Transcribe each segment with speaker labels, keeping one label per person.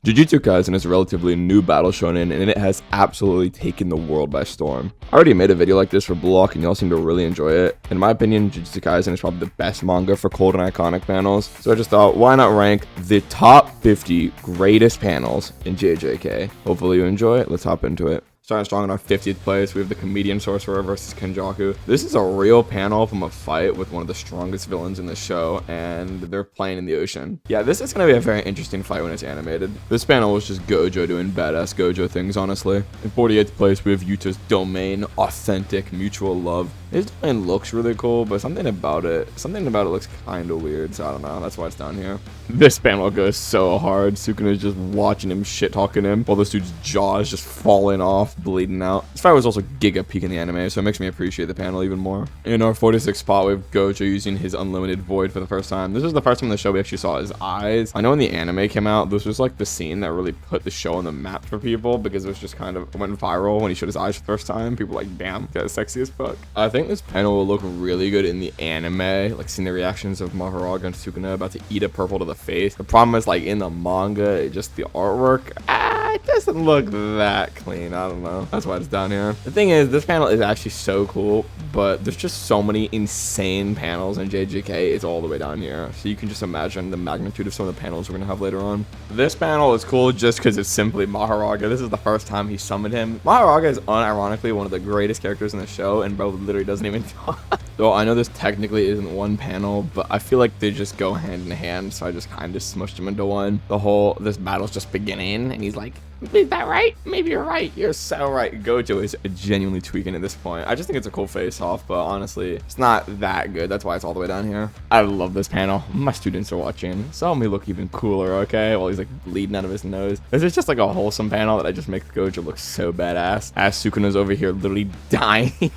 Speaker 1: Jujutsu Kaisen is a relatively new battle shonen, and it has absolutely taken the world by storm. I already made a video like this for Block, and y'all seem to really enjoy it. In my opinion, Jujutsu Kaisen is probably the best manga for cold and iconic panels, so I just thought, why not rank the top 50 greatest panels in JJK? Hopefully you enjoy it. Let's hop into it. Starting strong in our 50th place, we have the Comedian Sorcerer versus Kenjaku. This is a real panel from a fight with one of the strongest villains in the show, and they're playing in the ocean. Yeah, this is going to be a very interesting fight when it's animated. This panel was just Gojo doing badass Gojo things, honestly. In 48th place, we have Yuta's Domain, Authentic Mutual Love. His domain looks really cool, but something about it looks kind of weird, so I don't know. That's why it's down here. This panel goes so hard. Sukuna is just watching him shit-talking him while this dude's jaw is just falling off, bleeding out. This fight was also giga peak in the anime, so it makes me appreciate the panel even more. In our 46th spot, we have Gojo using his unlimited void for the first time. This is the first time in the show we actually saw his eyes. I know when the anime came out, this was like the scene that really put the show on the map for people because it was just kind of went viral when he showed his eyes for the first time. People were like, damn, that's sexy as fuck. I think this panel will look really good in the anime, like seeing the reactions of Mahoraga and Sukuna about to eat a purple to the face. The problem is, like, in the manga, just the artwork, it doesn't look that clean. I don't know. That's why it's down here. The thing is, this panel is actually so cool, but there's just so many insane panels in JJK. It's all the way down here. So you can just imagine the magnitude of some of the panels we're going to have later on. This panel is cool just because it's simply Mahoraga. This is the first time he summoned him. Mahoraga is unironically one of the greatest characters in the show, and bro literally doesn't even talk. So I know this technically isn't one panel, but I feel like they just go hand in hand, so I just kind of smushed them into one. This battle's just beginning, and he's like, is that right? Maybe you're right. You're so right. Gojo is genuinely tweaking at this point. I just think it's a cool face-off, but honestly, it's not that good. That's why it's all the way down here. I love this panel. My students are watching. So help me look even cooler, okay? While he's like bleeding out of his nose. This is just like a wholesome panel that I just makes Gojo look so badass. As Sukuna's over here literally dying.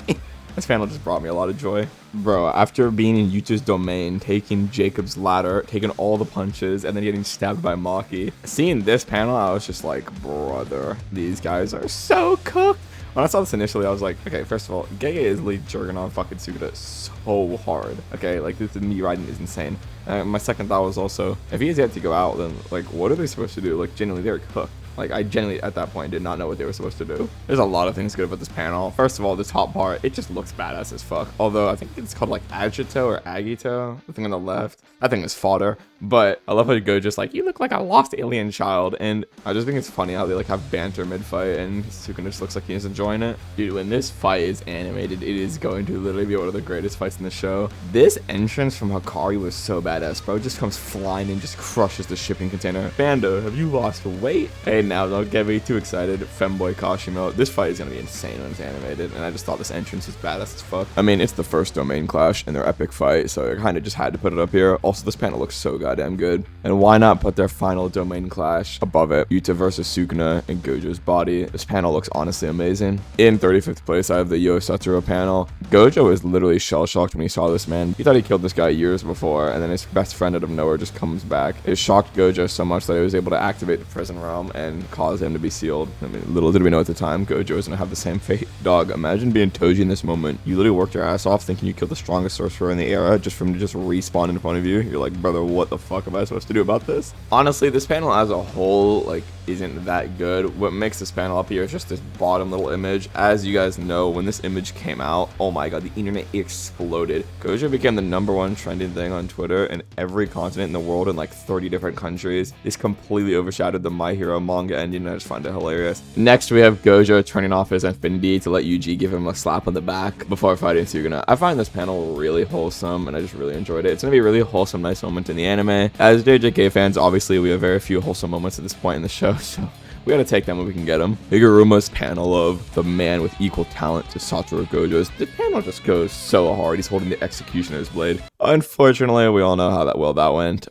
Speaker 1: This panel just brought me a lot of joy. Bro, after being in Yuta's domain, taking Jacob's ladder, taking all the punches, and then getting stabbed by Maki, seeing this panel, I was just like, brother, these guys are so cooked. When I saw this initially, I was like, okay, first of all, Gege is literally jerking on fucking Sukuna so hard. Okay, like, this knee riding is insane. My second thought was also, if he has yet to go out, then, like, what are they supposed to do? Like, genuinely, they're cooked. Like, I genuinely, at that point, did not know what they were supposed to do. There's a lot of things good about this panel. First of all, the top part, it just looks badass as fuck. Although, I think it's called, like, Agito or Agito, the thing on the left. That thing is fodder. But I love how Go just like, you look like a lost alien child. And I just think it's funny how they, like, have banter mid-fight, and Sukuna just looks like he's enjoying it. Dude, when this fight is animated, it is going to literally be one of the greatest fights in the show. This entrance from Hikari was so badass, bro. It just comes flying and just crushes the shipping container. Bando, have you lost weight? Hey, now don't get me too excited. Femboy Kashimo. This fight is gonna be insane when it's animated, and I just thought this entrance was badass as fuck. I mean, it's the first domain clash in their epic fight, so I kind of just had to put it up here. Also, this panel looks so goddamn good, and why not put their final domain clash above it? Yuta versus Sukuna and Gojo's body. This panel looks honestly amazing. In 35th place, I have the Yo Satoru panel. Gojo was literally shell-shocked when he saw this man. He thought he killed this guy years before, and then his best friend out of nowhere just comes back. It shocked Gojo so much that he was able to activate the prison realm and cause him to be sealed. I mean, little did we know at the time, Gojo is gonna have the same fate. Dog, imagine being Toji in this moment. You literally worked your ass off thinking you killed the strongest sorcerer in the era just for him to just respawn in front of you. You're like, brother, what the fuck am I supposed to do about this? Honestly, this panel as a whole, like, isn't that good. What makes this panel up here is just this bottom little image. As you guys know, when this image came out, oh my god, the internet exploded. Gojo became the #1 trending thing on Twitter in every continent in the world in like 30 different countries. This completely overshadowed the My Hero manga ending, and I just find it hilarious. Next, we have Gojo turning off his Infinity to let Yuji give him a slap on the back before fighting Sukuna. I find this panel really wholesome, and I just really enjoyed it. It's gonna be a really wholesome, nice moment in the anime. As JJK fans, obviously, we have very few wholesome moments at this point in the show, so we gotta take them when we can get them. Higuruma's panel of the man with equal talent to Satoru Gojo's. The panel just goes so hard. He's holding the Executioner's blade. Unfortunately, we all know how that went.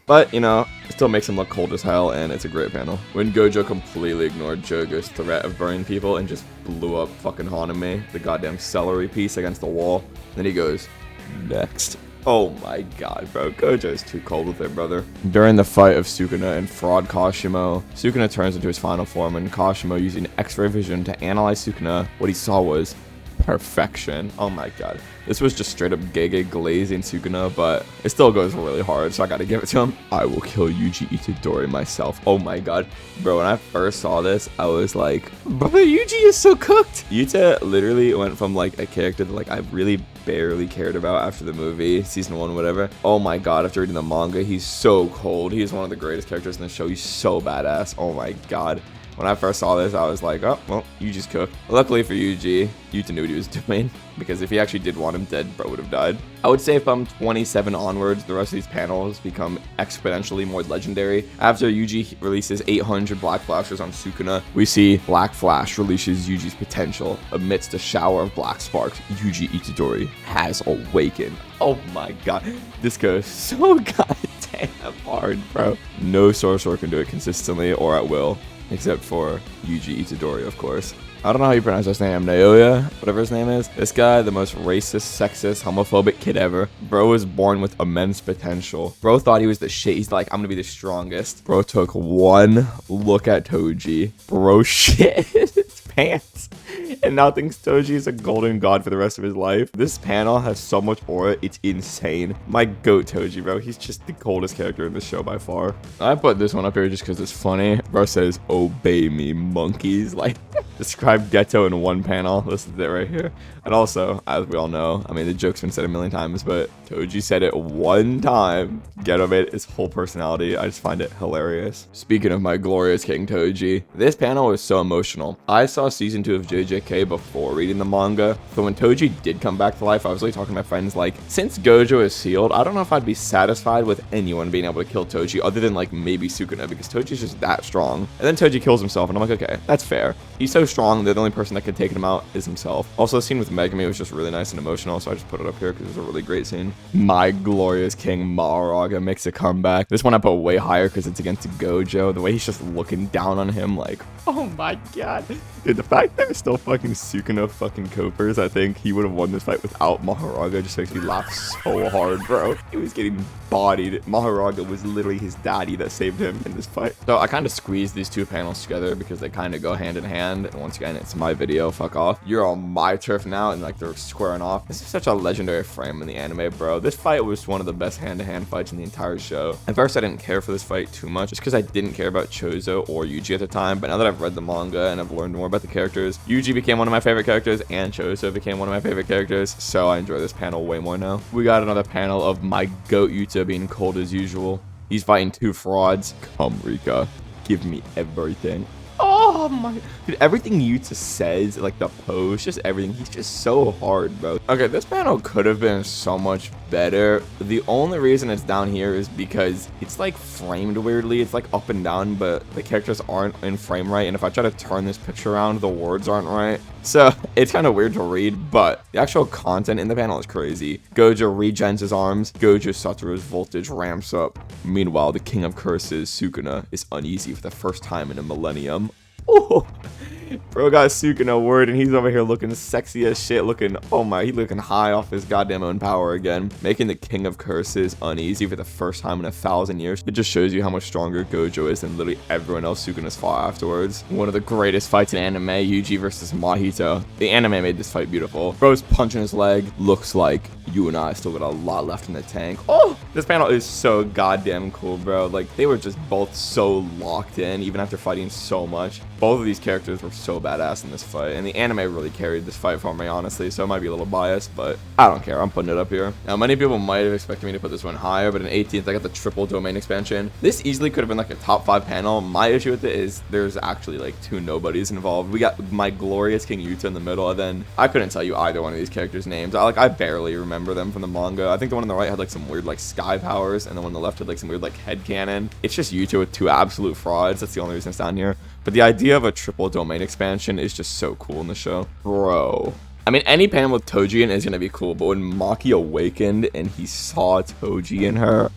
Speaker 1: But, you know, it still makes him look cold as hell, and it's a great panel. When Gojo completely ignored Jogo's threat of burning people and just blew up fucking Haname, the goddamn celery piece against the wall. Then he goes, next. Oh my god, bro. Gojo is too cold with it, brother. During the fight of Sukuna and Fraud Kashimo, Sukuna turns into his final form, and Kashimo, using X-ray vision to analyze Sukuna, what he saw was perfection. Oh my god. This was just straight up Gege glazing Sukuna, but it still goes really hard, so I gotta give it to him. I will kill Yuji Itadori myself. Oh my god. Bro, when I first saw this, I was like, brother, Yuji is so cooked. Yuta literally went from like a character that like I really barely cared about after the movie, season 1, whatever. Oh my god, after reading the manga, he's so cold. He's one of the greatest characters in the show. He's so badass. Oh my god. When I first saw this, I was like, oh, well, Yuji's cooked. Luckily for Yuji, Yuta knew what he was doing, because if he actually did want him dead, bro would have died. I would say from 27 onwards, the rest of these panels become exponentially more legendary. After Yuji releases 800 Black Flashes on Sukuna, we see Black Flash releases Yuji's potential. Amidst a shower of black sparks, Yuji Itadori has awakened. Oh my god, this goes so goddamn hard, bro. No sorcerer can do it consistently or at will. Except for Yuji Itadori, of course. I don't know how you pronounce his name, Naoya, whatever his name is. This guy, the most racist, sexist, homophobic kid ever. Bro was born with immense potential. Bro thought he was the shit. He's like, I'm gonna be the strongest. Bro took one look at Toji. Bro shit his pants. And now thinks Toji is a golden god for the rest of his life. This panel has so much aura, it's insane. My goat Toji, bro. He's just the coldest character in the show by far. I put this one up here just because it's funny. Bro says, obey me, monkeys. Like, describe Ghetto in one panel. This is it right here. And also, as we all know, I mean, the joke's been said a million times, but Toji said it one time. Ghetto made it his whole personality. I just find it hilarious. Speaking of my glorious King Toji, this panel was so emotional. I saw season 2 of JJK before reading the manga, but when Toji did come back to life, I was really talking to my friends like, since Gojo is sealed, I don't know if I'd be satisfied with anyone being able to kill Toji other than like maybe Sukuna, because Toji's just that strong. And then Toji kills himself, and I'm like, okay, that's fair. He's so strong that the only person that could take him out is himself. Also, the scene with Megami was just really nice and emotional, so I just put it up here because it was a really great scene. My glorious King Mahoraga makes a comeback. This one I put way higher because it's against Gojo. The way he's just looking down on him like, oh my god. Dude, the fact that it's still fucking Sukuna fucking copers, I think he would have won this fight without Mahoraga. Just makes me laugh so hard, bro. He was getting bodied. Mahoraga was literally his daddy that saved him in this fight. So I kind of squeezed these two panels together because they kind of go hand in hand. And once again, it's my video. Fuck off. You're on my turf now, and like they're squaring off. This is such a legendary frame in the anime, bro. This fight was one of the best hand-to-hand fights in the entire show. At first, I didn't care for this fight too much, just because I didn't care about Chozo or Yuji at the time. But now that I've read the manga and I've learned more about the characters, Yuji became one of my favorite characters, and Chozo became one of my favorite characters. So I enjoy this panel way more now. We got another panel of my goat Yuta being cold as usual. He's fighting two frauds. Come, Rika. Give me everything. Oh my, dude, everything Yuta says, like the pose, just everything, he's just so hard, bro. Okay, this panel could have been so much better. The only reason it's down here is because it's like framed weirdly. It's like up and down, but the characters aren't in frame right, and if I try to turn this picture around, the words aren't right. So it's kind of weird to read, but the actual content in the panel is crazy. Gojo regens his arms. Gojo Satoru's voltage ramps up. Meanwhile, the king of curses, Sukuna, is uneasy for the first time in a millennium. Oh, bro got Sukuna word, and he's over here looking sexy as shit, looking, oh my, he looking high off his goddamn own power again, making the king of curses uneasy for the first time in 1,000 years. It just shows you how much stronger Gojo is than literally everyone else Sukuna's fought afterwards. One of the greatest fights in anime, Yuji versus Mahito. The anime made this fight beautiful. Bro's punching his leg. Looks like you and I still got a lot left in the tank. Oh, this panel is so goddamn cool, bro. Like, they were just both so locked in, even after fighting so much. Both of these characters were so badass in this fight, and the anime really carried this fight for me, honestly, so I might be a little biased, but I don't care. I'm putting it up here. Now, many people might have expected me to put this one higher, but in 18th, I got the triple domain expansion. This easily could have been like a top 5 panel. My issue with it is there's actually like 2 nobodies involved. We got my glorious King Yuta in the middle, and then I couldn't tell you either one of these characters' names. I barely remember them from the manga. I think the one on the right had like some weird like sky powers, and the one on the left had like some weird like head cannon. It's just Yuta with 2 absolute frauds. That's the only reason it's down here. But the idea of a triple domain expansion is just so cool in the show. Bro. I mean, any panel with Toji in is going to be cool, but when Maki awakened and he saw Toji in her,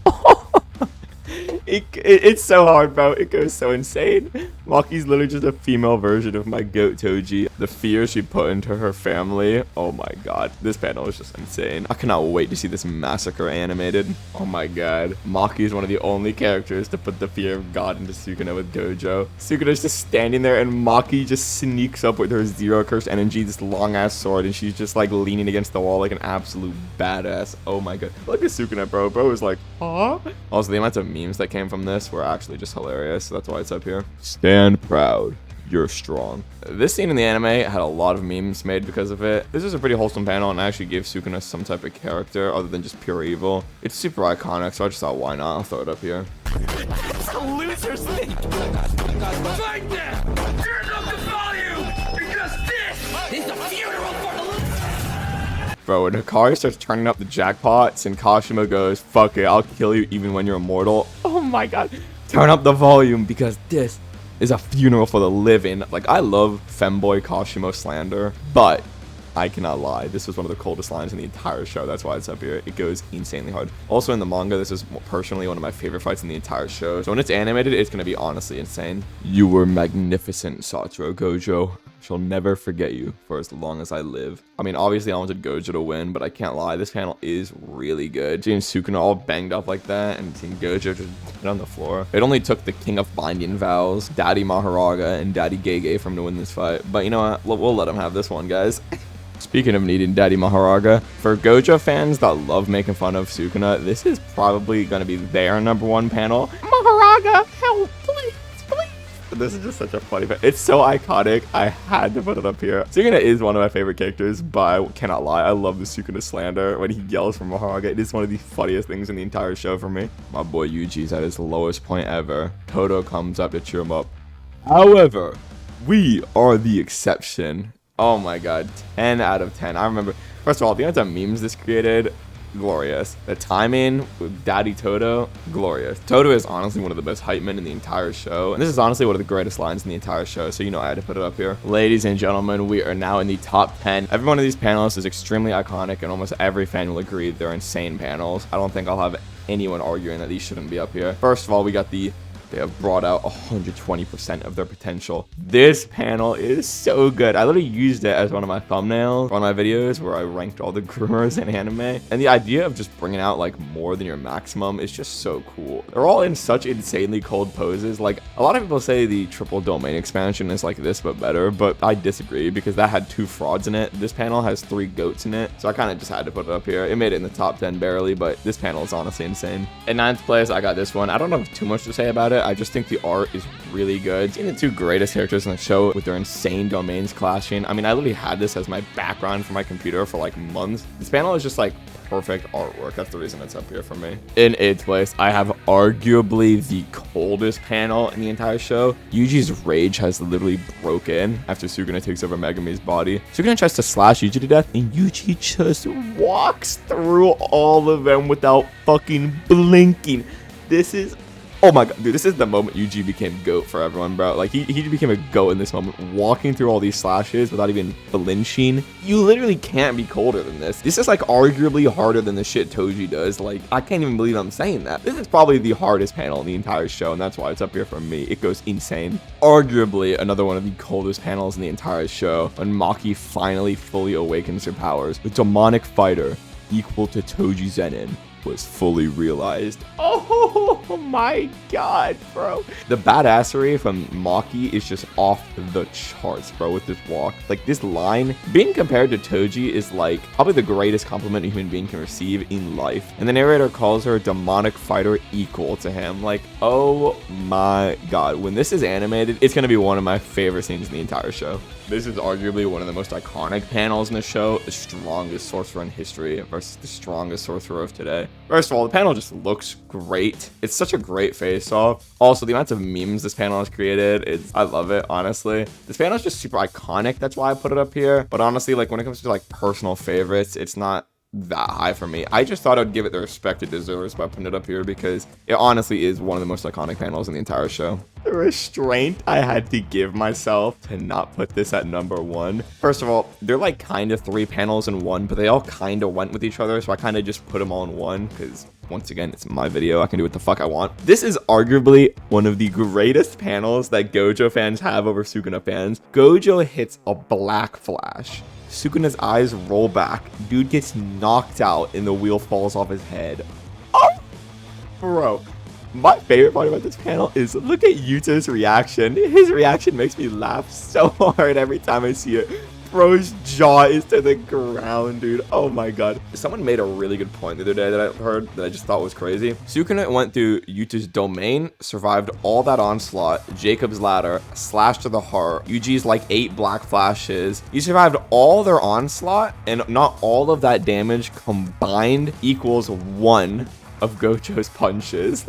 Speaker 1: It's so hard, bro. It goes so insane. Maki's literally just a female version of my goat Toji. The fear she put into her family. Oh my god. This panel is just insane. I cannot wait to see this massacre animated. Oh my god. Maki is one of the only characters to put the fear of God into Sukuna with Gojo. Sukuna's just standing there and Maki just sneaks up with her zero curse energy, this long ass sword, and she's just like leaning against the wall like an absolute badass. Oh my god. Look at Sukuna, bro. Bro is like, huh? Also, the amount of memes that came from this were actually just hilarious. So that's why it's up here. Stand proud. You're strong. This scene in the anime had a lot of memes made because of it. This is a pretty wholesome panel and actually gave Sukuna some type of character other than just pure evil. It's super iconic, so I just thought, why not? I'll throw it up here.
Speaker 2: It's a loser's thing. Fight them! Turn up the volume! Because this is the funeral for the loser!
Speaker 1: Bro, when Hikari starts turning up the jackpots and Kashimo goes, fuck it, I'll kill you even when you're immortal. Oh my god. Turn up the volume because this is a funeral for the living. Like, I love femboy Kashimo slander, but I cannot lie. This was one of the coldest lines in the entire show. That's why it's up here. It goes insanely hard. Also in the manga, this is personally one of my favorite fights in the entire show. So when it's animated, it's going to be honestly insane. You were magnificent, Satoru Gojo. She'll never forget you for as long as I live. I mean, obviously I wanted Gojo to win, but I can't lie. This panel is really good. Seeing Sukuna all banged up like that and seeing Gojo just hit on the floor. It only took the King of Binding Vows, Daddy Maharaga, and Daddy Gege for him to win this fight. But you know what? We'll let him have this one, guys. Speaking of needing Daddy Maharaga, for Gojo fans that love making fun of Sukuna, this is probably going to be their #1 panel. Maharaga, help, please, please. This is just such a funny panel. It's so iconic. I had to put it up here. Sukuna is one of my favorite characters, but I cannot lie. I love the Sukuna slander when he yells for Maharaga. It is one of the funniest things in the entire show for me. My boy Yuji's at his lowest point ever. Todo comes up to cheer him up. However, we are the exception. Oh my god, 10 out of 10. I remember, first of all, the amount of memes this created, glorious. The timing with Daddy Todo, glorious. Todo is honestly one of the best hype men in the entire show, and this is honestly one of the greatest lines in the entire show, so you know I had to put it up here. Ladies and gentlemen, we are now in the top 10. Every one of these panels is extremely iconic, and almost every fan will agree they're insane panels. I don't think I'll have anyone arguing that these shouldn't be up here. First of all, we got they have brought out 120% of their potential. This panel is so good. I literally used it as one of my thumbnails on my videos where I ranked all the groomers in anime. And the idea of just bringing out like more than your maximum is just so cool. They're all in such insanely cold poses. Like, a lot of people say the triple domain expansion is like this but better, but I disagree because that had 2 frauds in it. This panel has 3 goats in it, so I kind of just had to put it up here. It made it in the top 10 barely, but this panel is honestly insane. In 9th place, I got this one. I don't have too much to say about it. I just think the art is really good. Seeing the 2 greatest characters in the show with their insane domains clashing. I mean, I literally had this as my background for my computer for like months. This panel is just like perfect artwork. That's the reason it's up here for me. In 8th place, I have arguably the coldest panel in the entire show. Yuji's rage has literally broken after Sukuna takes over Megami's body. Sukuna tries to slash Yuji to death, and Yuji just walks through all of them without fucking blinking. This is, oh my god, dude, this is the moment Yuji became GOAT for everyone, bro. Like, he became a GOAT in this moment, walking through all these slashes without even flinching. You literally can't be colder than this. This is, like, arguably harder than the shit Toji does. Like, I can't even believe I'm saying that. This is probably the hardest panel in the entire show, and that's why it's up here for me. It goes insane. Arguably, another one of the coldest panels in the entire show, when Maki finally fully awakens her powers. The demonic fighter, equal to Toji Zenin, was fully realized. Oh my god, bro. The badassery from Maki is just off the charts, bro, with this walk. Like, this line, being compared to Toji is like probably the greatest compliment a human being can receive in life. And the narrator calls her a demonic fighter equal to him. Like, oh my god. When this is animated, it's gonna be one of my favorite scenes in the entire show. This is arguably one of the most iconic panels in the show. The strongest sorcerer in history versus the strongest sorcerer of today. First of all, the panel just looks great. It's such a great face-off. Also, the amounts of memes this panel has created, I love it, honestly. This panel is just super iconic. That's why I put it up here. But honestly, like, when it comes to like personal favorites, it's not that high for me. I just thought I'd give it the respect it deserves by putting it up here because it honestly is one of the most iconic panels in the entire show. The restraint I had to give myself to not put this at number 1. First of all, they're like kind of 3 panels in one, but they all kind of went with each other, so I kind of just put them all in one because once again, it's my video. I can do what the fuck I want. This is arguably one of the greatest panels that Gojo fans have over Sukuna fans. Gojo hits a black flash. Sukuna's eyes roll back. Dude gets knocked out and the wheel falls off his head. Oh, bro. My favorite part about this panel is look at Yuto's reaction. His reaction makes me laugh so hard every time I see it. Bro's jaw is to the ground, dude. Oh my god. Someone made a really good point the other day that I heard that I just thought was crazy. Sukuna went through Yuto's domain, survived all that onslaught, Jacob's ladder, slash to the heart, Yuji's like 8 black flashes. He survived all their onslaught, and not all of that damage combined equals 1 of Gojo's punches.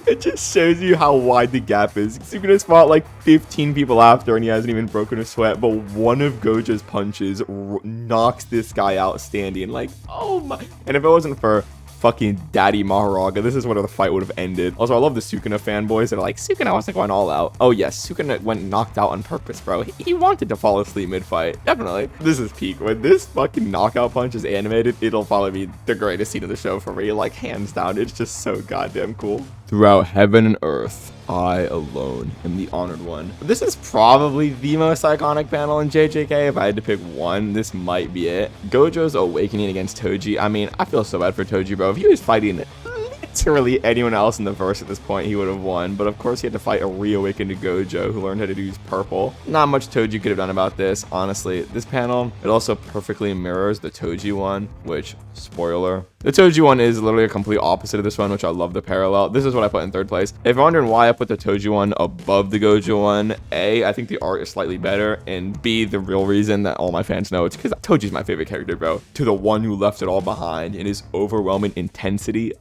Speaker 1: It just shows you how wide the gap is. Sukuna's fought like 15 people after and he hasn't even broken a sweat, but one of Gojo's punches knocks this guy out standing. Like, oh my. And if it wasn't for fucking Daddy Maharaga, this is where the fight would have ended. Also, I love the Sukuna fanboys that are like, Sukuna wasn't going all out. Oh yes, Sukuna went knocked out on purpose, bro. He wanted to fall asleep mid-fight. Definitely. This is peak. When this fucking knockout punch is animated, it'll probably be the greatest scene of the show for me. Like, hands down. It's just so goddamn cool. Throughout heaven and earth, I alone am the honored one. This is probably the most iconic panel in JJK. If I had to pick one, this might be it. Gojo's awakening against Toji. I mean, I feel so bad for Toji, bro. If he was fighting literally anyone else in the verse at this point, he would have won. But of course, he had to fight a reawakened Gojo who learned how to use purple. Not much Toji could have done about this, honestly. This panel, it also perfectly mirrors the Toji one, which, spoiler, the Toji one is literally a complete opposite of this one, which I love the parallel. This is what I put in 3rd place. If you're wondering why I put the Toji one above the Gojo one, A, I think the art is slightly better, and B, the real reason that all my fans know it's because Toji's my favorite character, bro. To the one who left it all behind in his overwhelming intensity.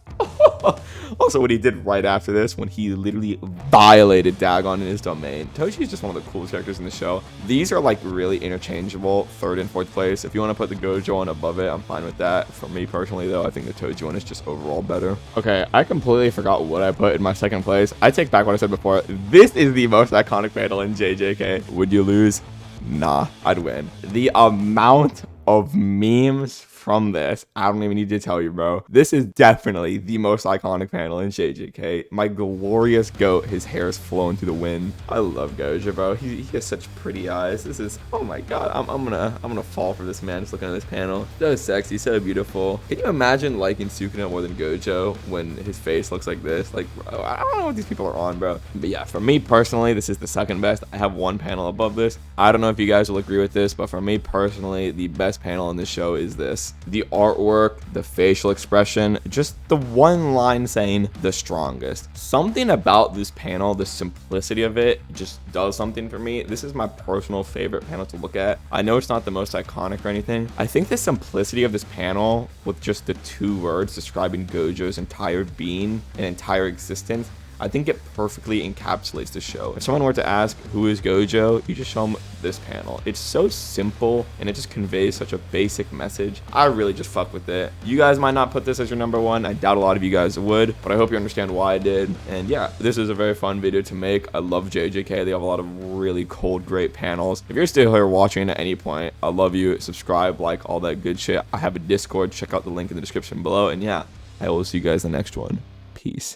Speaker 1: Also, what he did right after this, when he literally violated Dagon in his domain. Toji is just one of the coolest characters in the show. These are like really interchangeable, 3rd and 4th place. If you want to put the Gojo one above it, I'm fine with that. For me personally, though, I think the Toji one is just overall better. Okay, I completely forgot what I put in my 2nd place. I take back what I said before. This is the most iconic panel in JJK. Would you lose? Nah, I'd win. The amount of memes from this, I don't even need to tell you, bro. This is definitely the most iconic panel in JJK. My glorious goat, his hair is flowing through the wind. I love Gojo, bro. He has such pretty eyes. This is, oh my god, I'm gonna fall for this man just looking at this panel. So sexy, so beautiful. Can you imagine liking Sukuna more than Gojo when his face looks like this? Like, bro, I don't know what these people are on, bro. But yeah, for me personally, this is the 2nd best. I have one panel above this. I don't know if you guys will agree with this, but for me personally, the best panel in this show is this. The artwork, the facial expression, just the one line saying the strongest. Something about this panel, the simplicity of it, just does something for me. This is my personal favorite panel to look at. I know it's not the most iconic or anything. I think the simplicity of this panel with just the 2 words describing Gojo's entire being and entire existence, I think it perfectly encapsulates the show. If someone were to ask who is Gojo, you just show them this panel. It's so simple and it just conveys such a basic message. I really just fuck with it. You guys might not put this as your number 1. I doubt a lot of you guys would, but I hope you understand why I did. And yeah, this is a very fun video to make. I love JJK. They have a lot of really cold, great panels. If you're still here watching at any point, I love you. Subscribe, like, all that good shit. I have a Discord. Check out the link in the description below. And yeah, I will see you guys in the next one. Peace.